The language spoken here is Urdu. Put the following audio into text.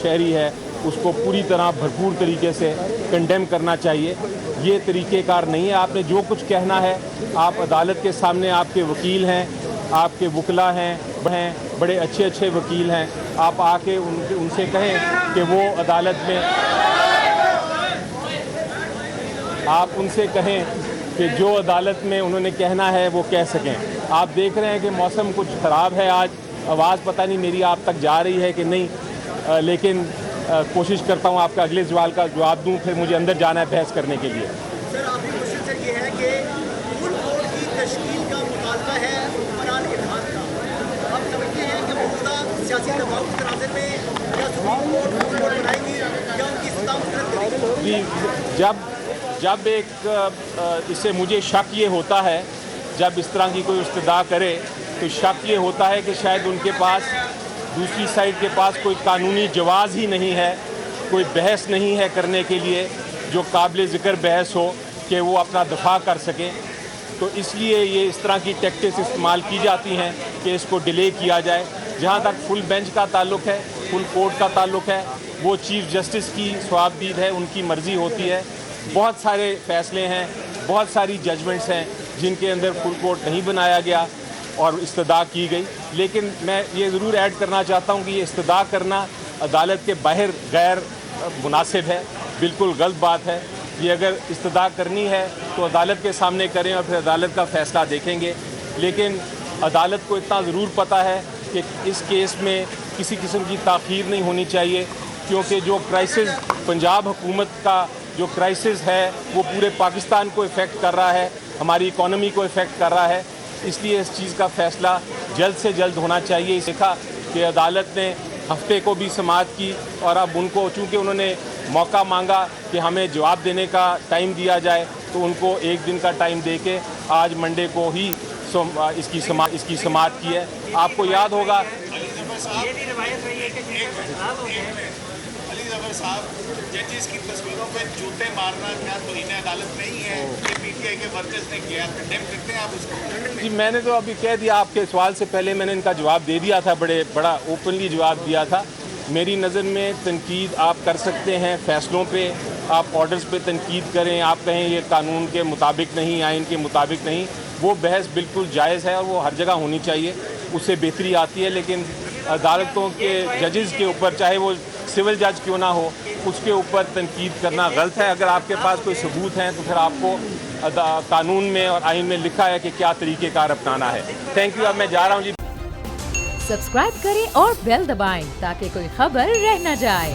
شہری ہے اس کو پوری طرح بھرپور طریقے سے کنڈیم کرنا چاہیے. یہ طریقہ کار نہیں ہے. آپ نے جو کچھ کہنا ہے آپ عدالت کے سامنے, آپ کے وکیل ہیں, آپ کے وکلا ہیں, بڑے اچھے اچھے وکیل ہیں, آپ آ کے ان سے کہیں کہ وہ عدالت میں, آپ ان سے کہیں کہ جو عدالت میں انہوں نے کہنا ہے وہ کہہ سکیں. آپ دیکھ رہے ہیں کہ موسم کچھ خراب ہے آج, آواز پتہ نہیں میری آپ تک جا رہی ہے کہ نہیں, لیکن کوشش کرتا ہوں آپ کا اگلے سوال کا جواب دوں, پھر مجھے اندر جانا ہے بحث کرنے کے لیے. سر آپ کی کوشش سر یہ ہے کہ فل کورٹ کی تشکیل کا مطالبہ ہے حکمران اتحاد کا. آپ سمجھتے ہیں کہ موجودہ سیاسی دباؤ کی تناظر میں یا سپریم کورٹ فل کورٹ بنائے گی یا ان کی استعمال کرے گی؟ جی, جب ایک اس سے مجھے شک یہ ہوتا ہے, جب اس طرح کی کوئی استدعا کرے تو شک یہ ہوتا ہے کہ شاید ان کے پاس, دوسری سائڈ کے پاس کوئی قانونی جواز ہی نہیں ہے, کوئی بحث نہیں ہے کرنے کے لیے جو قابل ذکر بحث ہو کہ وہ اپنا دفاع کر سکیں. تو اس لیے یہ اس طرح کی ٹیکٹکس استعمال کی جاتی ہیں کہ اس کو ڈیلے کیا جائے. جہاں تک فل بینچ کا تعلق ہے, فل کورٹ کا تعلق ہے, وہ چیف جسٹس کی صوابدید ہے, ان کی مرضی ہوتی ہے. بہت سارے فیصلے ہیں, بہت ساری ججمنٹس ہیں جن کے اندر فل کورٹ نہیں بنایا گیا اور استدعا کی گئی. لیکن میں یہ ضرور ایڈ کرنا چاہتا ہوں کہ یہ استدعا کرنا عدالت کے باہر غیر مناسب ہے, بالکل غلط بات ہے. یہ اگر استدعا کرنی ہے تو عدالت کے سامنے کریں اور پھر عدالت کا فیصلہ دیکھیں گے. لیکن عدالت کو اتنا ضرور پتہ ہے کہ اس کیس میں کسی قسم کی تاخیر نہیں ہونی چاہیے, کیونکہ جو کرائسس پنجاب حکومت کا جو کرائسس ہے وہ پورے پاکستان کو افیکٹ کر رہا ہے, ہماری اکانومی کو افیکٹ کر رہا ہے. اس لیے اس چیز کا فیصلہ جلد سے جلد ہونا چاہیے. دیکھا کہ عدالت نے ہفتے کو بھی سماعت کی اور اب ان کو چونکہ انہوں نے موقع مانگا کہ ہمیں جواب دینے کا ٹائم دیا جائے تو ان کو ایک دن کا ٹائم دے کے آج منڈے کو ہی اس کی سماعت کی ہے. آپ کو یاد ہوگا علی ظفر صاحب, ججز کی تصویروں پہ جوتے مارنا کیا توہین عدالت نہیں ہے؟ یہ پی ٹی آئی کے ورکرز نے کیا, کنڈیم کرتے ہیں آپ اس کو؟ جی, میں نے تو ابھی کہہ دیا, آپ کے سوال سے پہلے میں نے ان کا جواب دے دیا تھا, بڑا اوپنلی جواب دیا تھا. میری نظر میں تنقید آپ کر سکتے ہیں فیصلوں پہ, آپ آرڈرز پہ تنقید کریں, آپ کہیں یہ قانون کے مطابق نہیں, آئین کے مطابق نہیں, وہ بحث بالکل جائز ہے اور وہ ہر جگہ ہونی چاہیے, اس سے بہتری آتی ہے. لیکن عدالتوں کے ججز کے اوپر, چاہے وہ سول جج کیوں نہ ہو, اس کے اوپر تنقید کرنا غلط ہے. اگر آپ کے پاس کوئی ثبوت ہیں تو پھر آپ کو قانون میں اور آئین میں لکھا ہے کہ کیا طریقہ کار اپنانا ہے. Thank you. اب میں جا رہا ہوں. جی, سبسکرائب کریں اور بیل دبائیں تاکہ کوئی خبر رہ نہ جائے.